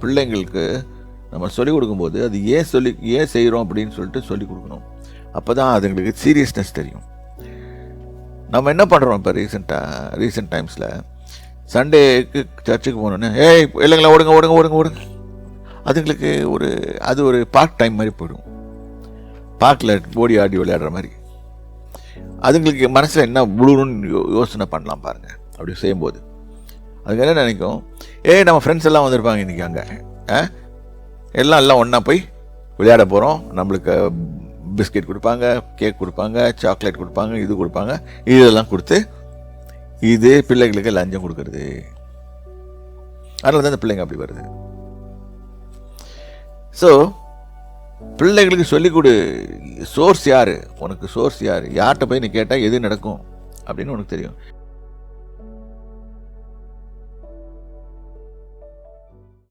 பிள்ளைங்களுக்கு நம்ம சொல்லிக் கொடுக்கும்போது அது ஏன் செய்கிறோம் அப்படின்னு சொல்லிட்டு சொல்லிக் கொடுக்கணும். அப்போ தான் அதுங்களுக்கு சீரியஸ்னஸ் தெரியும். நம்ம என்ன பண்ணுறோம் இப்போ ரீசெண்ட் டைம்ஸில் சண்டேக்கு சர்ச்சுக்கு போனோன்னே இல்லைங்களா ஓடுங்க. அதுங்களுக்கு அது ஒரு பார்க் டைம் மாதிரி போயிடும். பார்க்கில் ஓடி ஆடி விளையாடுற மாதிரி. அதுங்களுக்கு மனசில் என்ன முழுன்னு யோசனை பண்ணலாம் பாருங்கள். அப்படி செய்யும்போது அதுக்கு என்ன நினைக்கும், நம்ம ஃப்ரெண்ட்ஸ் எல்லாம் வந்திருப்பாங்க இன்றைக்கி, அங்கே எல்லாம் ஒன்றா போய் விளையாட போகிறோம், நம்மளுக்கு பிஸ்கெட் கொடுப்பாங்க, கேக் கொடுப்பாங்க, சாக்லேட் கொடுப்பாங்க, இது கொடுப்பாங்க, இதெல்லாம் கொடுத்து இது பிள்ளைகளுக்கு லஞ்சம் கொடுக்கறது. அதனால தான் இந்த பிள்ளைங்க அப்படி வருது. ஸோ பிள்ளைகளுக்கு சொல்லிக் கொடு. சோர்ஸ் யார், உனக்கு சோர்ஸ் யார், யார்கிட்ட போய் நீ கேட்டால் எது நடக்கும் அப்படின்னு உனக்கு தெரியும்.